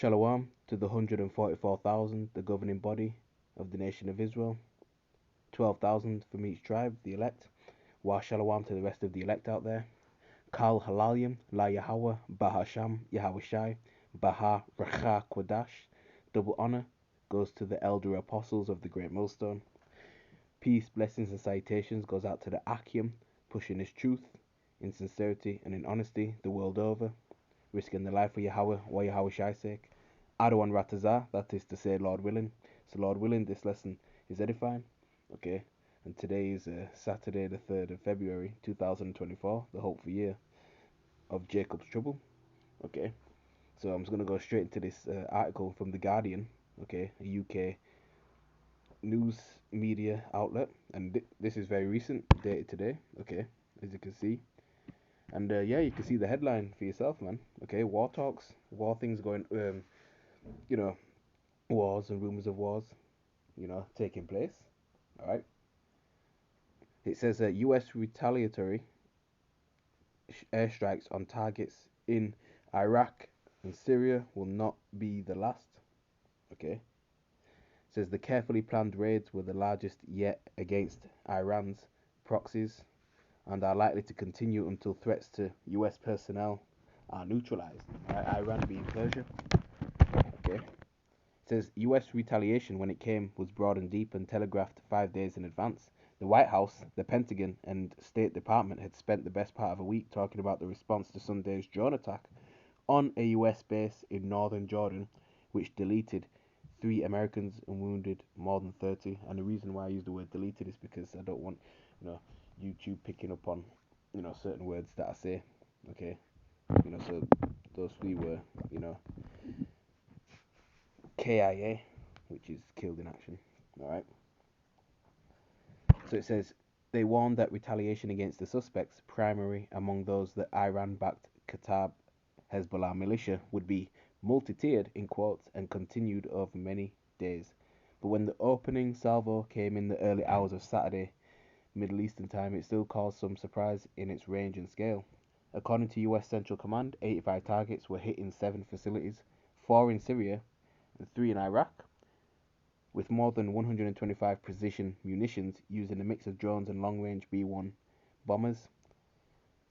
Shalom to the 144,000, the governing body of the nation of Israel. 12,000 from each tribe, the elect. Wa Shalom to the rest of the elect out there. Kal Halalim, La Yahweh, Bahasham, Yahweh Shai, Baha Racha Kwadash. Double honor goes to the elder apostles of the Great Millstone. Peace, blessings, and salutations goes out to the Akim, pushing his truth in sincerity and in honesty the world over, risking the life for Yahweh or Yahweh Shai's sake. Adawan Ratazah, that is to say, Lord willing. So, Lord willing, this lesson is edifying. Okay, and today is Saturday, the 3rd of February 2024, the hopeful year of Jacob's trouble. Okay, so I'm just going to go straight into this article from The Guardian, okay, a UK news media outlet, and this is very recent, dated today, okay, as you can see. And yeah, you can see the headline for yourself, man. Okay, war talks, war things going, you know, wars and rumors of wars, taking place. All right. It says that U.S. retaliatory airstrikes on targets in Iraq and Syria will not be the last. Okay. It says the carefully planned raids were the largest yet against Iran's proxies and are likely to continue until threats to U.S. personnel are neutralized. Iran being Persia. Okay. It says U.S. retaliation when it came was broad and deep and telegraphed 5 days in advance. The White House, the Pentagon, and State Department had spent the best part of a week talking about the response to Sunday's drone attack on a U.S. base in northern Jordan, which deleted 3 Americans and wounded more than 30. And the reason why I use the word deleted is because I don't want, YouTube picking up on, certain words that I say. Okay, so those 3 were, KIA, which is killed in action. All right. So it says they warned that retaliation against the suspects, primary among those that Iran-backed Qatar Hezbollah militia, would be multi-tiered in quotes and continued over many days. But when the opening salvo came in the early hours of Saturday, Middle Eastern time, it still caused some surprise in its range and scale. According to US Central Command, 85 targets were hit in 7 facilities, 4 in Syria and 3 in Iraq, with more than 125 precision munitions using a mix of drones and long-range B-1 bombers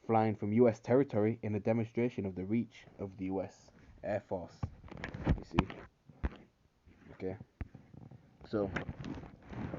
flying from US territory in a demonstration of the reach of the US Air Force. You see? Okay. So,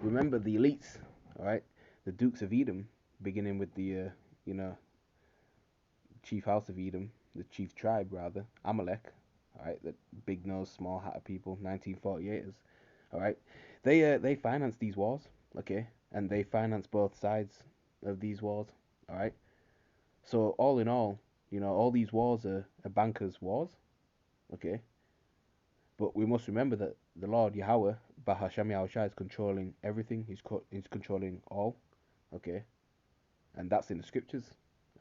remember the elites, alright? The Dukes of Edom, beginning with the, chief house of Edom, the chief tribe rather, Amalek, alright? The big nose, small hat of people, 1948ers. All right, they finance these wars, okay, and they finance both sides of these wars. All right, so all in all, all these wars are bankers' wars, okay. But we must remember that the Lord Yahweh, Bahasham Yahushua, is controlling everything. He's controlling all, okay, and that's in the scriptures.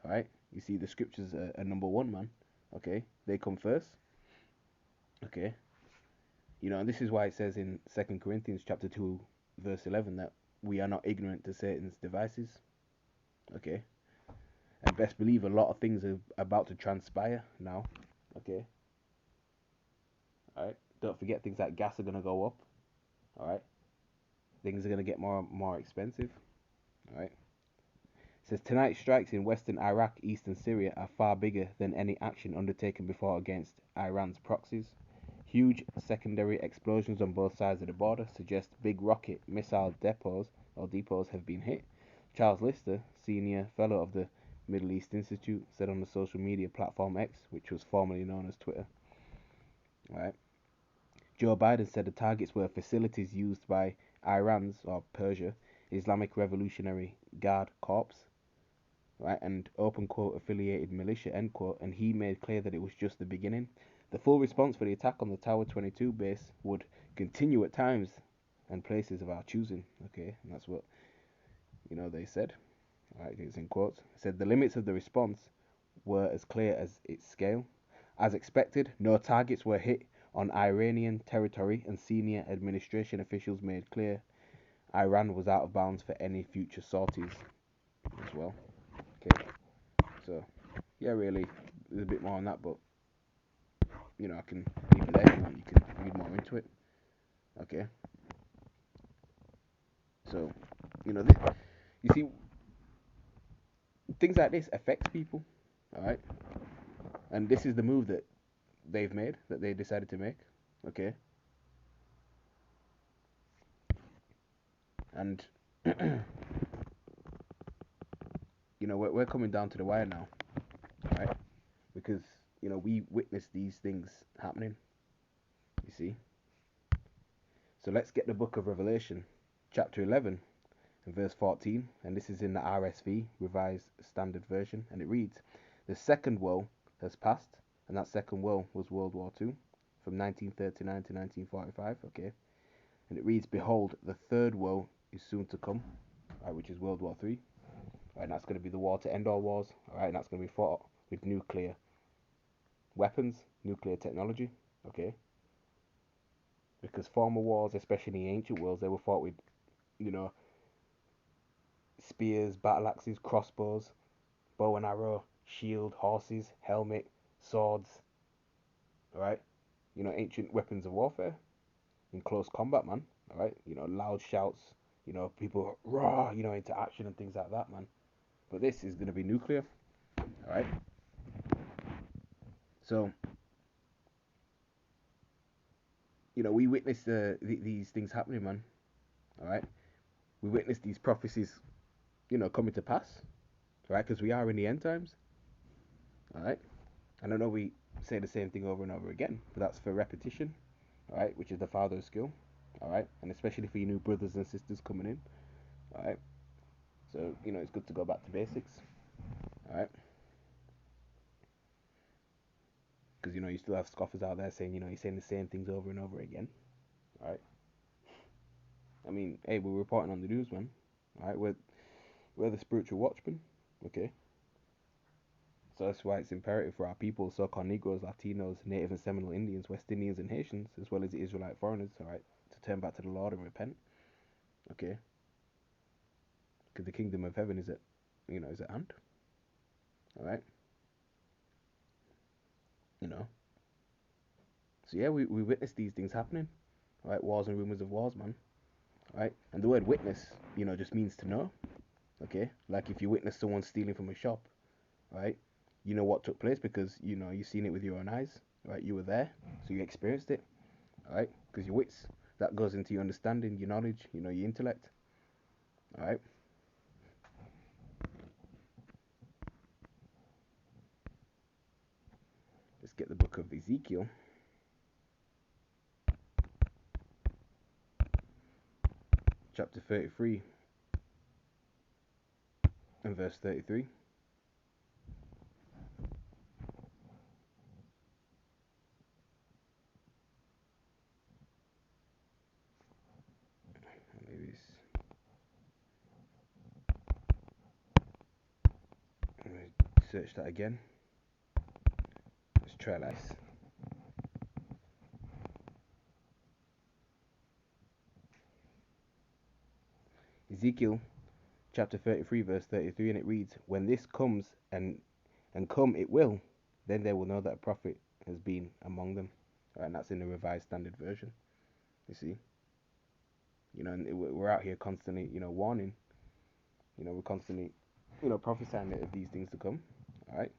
All right, you see the scriptures are number one, man. Okay, they come first. Okay. And this is why it says in 2 Corinthians chapter 2, verse 11, that we are not ignorant to Satan's devices. Okay. And best believe a lot of things are about to transpire now. Okay. Alright. Don't forget things like gas are going to go up. Alright. Things are going to get more expensive. Alright. It says tonight's strikes in western Iraq, eastern Syria are far bigger than any action undertaken before against Iran's proxies. Huge secondary explosions on both sides of the border suggest big rocket missile depots have been hit. Charles Lister, senior fellow of the Middle East Institute, said on the social media platform X, which was formerly known as Twitter. Right. Joe Biden said the targets were facilities used by Iran's, or Persia, Islamic Revolutionary Guard Corps, right, and open quote affiliated militia, end quote, and he made clear that it was just the beginning. The full response for the attack on the Tower 22 base would continue at times and places of our choosing. Okay, and that's what they said. All right, it's in quotes. It said the limits of the response were as clear as its scale. As expected, no targets were hit on Iranian territory, and senior administration officials made clear Iran was out of bounds for any future sorties as well. Okay, so yeah, really, there's a bit more on that, but I can leave it there if you want. You can read more into it. Okay. So, you see, things like this affect people. All right. And this is the move that they've made, that they decided to make. Okay. And we're coming down to the wire now, right? Because we witness these things happening. You see. So let's get the book of Revelation, chapter 11, and verse 14, and this is in the RSV, Revised Standard Version, and it reads, "The second woe has passed," and that second woe was World War II, from 1939 to 1945. Okay, and it reads, "Behold, the third woe is soon to come," right, which is World War III. Right, and that's going to be the war to end all wars. All right, and that's going to be fought with nuclear weapons, nuclear technology. Okay, because former wars, especially in the ancient worlds, they were fought with, you know, spears, battle axes, crossbows, bow and arrow, shield, horses, helmet, swords. All right, ancient weapons of warfare in close combat, man. All right, loud shouts, people raw, into action and things like that, man. But this is going to be nuclear. All right. So, we witness these things happening, man. All right. We witness these prophecies, coming to pass. All right, because we are in the end times. All right. And I know we say the same thing over and over again, but that's for repetition. All right, which is the father of skill. All right, and especially for your new brothers and sisters coming in. All right. So it's good to go back to basics. All right. Because you still have scoffers out there saying you're saying the same things over and over again. All right. I mean, hey, we're reporting on the news, man. All right, we're the spiritual watchmen. Okay. So that's why it's imperative for our people, so-called Negroes, Latinos, Native and Seminole Indians, West Indians and Haitians, as well as the Israelite foreigners, all right, to turn back to the Lord and repent. Okay. Because the kingdom of heaven is at hand. All right. So yeah, we witness these things happening. All right, wars and rumors of wars, man. All right, and the word witness, just means to know. Okay, like if you witness someone stealing from a shop, right? You know what took place because you've seen it with your own eyes, right? You were there, so you experienced it, all right? Because your wits, that goes into your understanding, your knowledge, your intellect, all right? Let's get the book of Ezekiel, chapter 33 and verse 33. Maybe search that again. Let's try this. Ezekiel chapter 33 verse 33, and it reads, "When this comes, and come it will, then they will know that a prophet has been among them." Right, and that's in the Revised Standard Version. You see, and we're out here constantly, warning. We're constantly, prophesying of these things to come. All right.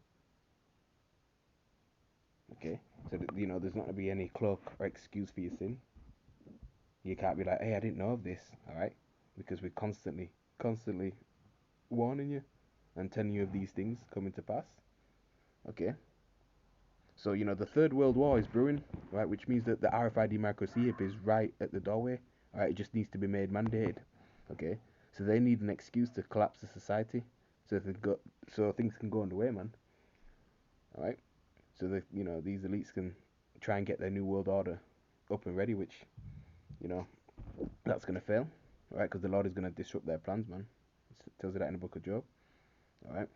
Okay. So that, there's not gonna be any cloak or excuse for your sin. You can't be like, "Hey, I didn't know of this." All right, because we're constantly warning you and telling you of these things coming to pass. Okay. So the Third World War is brewing, right? Which means that the RFID microchip is right at the doorway. All right, it just needs to be made mandated. Okay, so they need an excuse to collapse the society, so things can go underway, man. All right, so that these elites can try and get their new world order up and ready, which you know that's gonna fail, all right? Because the Lord is gonna disrupt their plans, man. It tells you that in the book of Job. All right,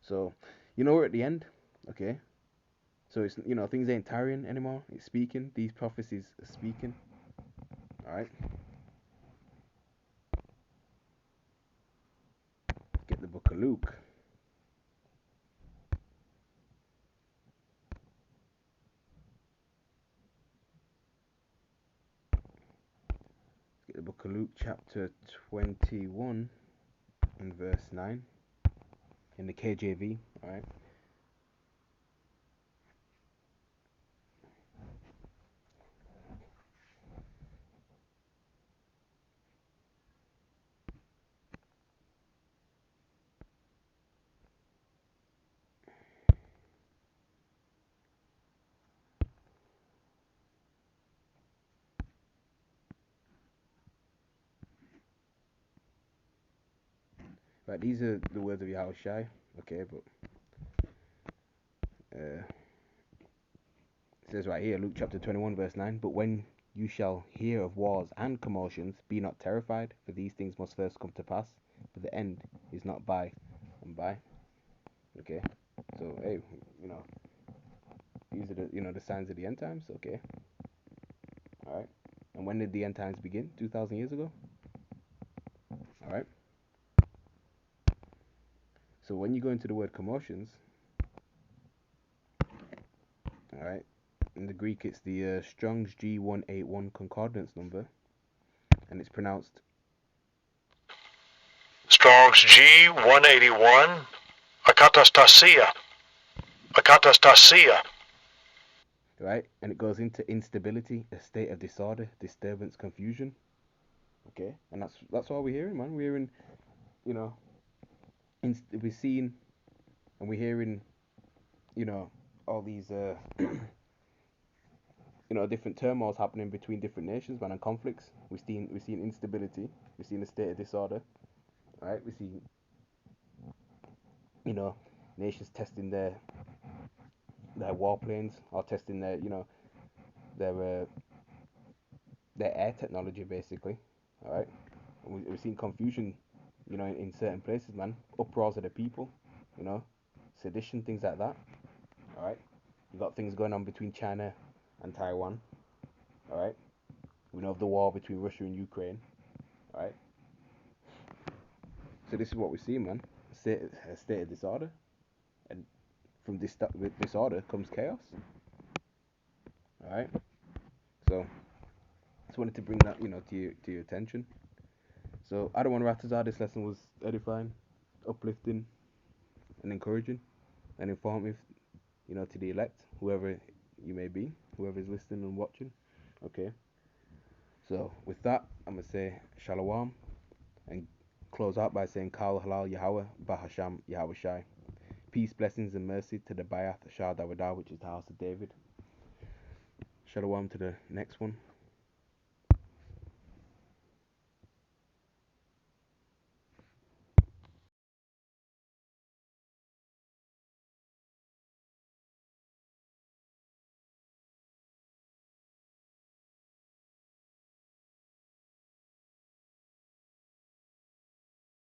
so we're at the end. Okay. So it's things ain't tarrying anymore. It's speaking. These prophecies are speaking. All right. Get the book of Luke. book of Luke, chapter 21 and verse 9 in the KJV. Alright. Right, these are the words of Yahushai. Okay, but it says right here, Luke chapter 21, verse 9. But when you shall hear of wars and commotions, be not terrified, for these things must first come to pass, but the end is not by and by. Okay, so hey, these are the signs of the end times. Okay, all right. And when did the end times begin? 2,000 years ago. All right. So when you go into the word commotions, all right, in the Greek it's the Strong's G181 concordance number, and it's pronounced Strong's G181, akatastasia, akatastasia. right, and it goes into instability, a state of disorder, disturbance, confusion. Okay, and that's all we're hearing, man. We're hearing, we're seeing, and we're hearing, all these different turmoils happening between different nations, man, and conflicts. We're seeing instability. We're seeing a state of disorder. Right? We see, nations testing their warplanes, or testing their their air technology, basically. All right. We're seeing confusion, in certain places, man. Uproars of the people, sedition, things like that. All right. You got things going on between China and Taiwan. All right. We know of the war between Russia and Ukraine. All right. So this is what we see, man. A state of disorder, and from this disorder comes chaos. All right. So just wanted to bring that, to your attention. So I don't want to rattle. This lesson was edifying, uplifting, and encouraging, and informative, to the elect, whoever you may be, whoever is listening and watching. Okay. So with that, I'm gonna say shalom and close out by saying Kal Halal Yahweh Bahasham Yahweh Shai. Peace, blessings, and mercy to the Bayath Shah Dawadah, which is the house of David. Shalom to the next one.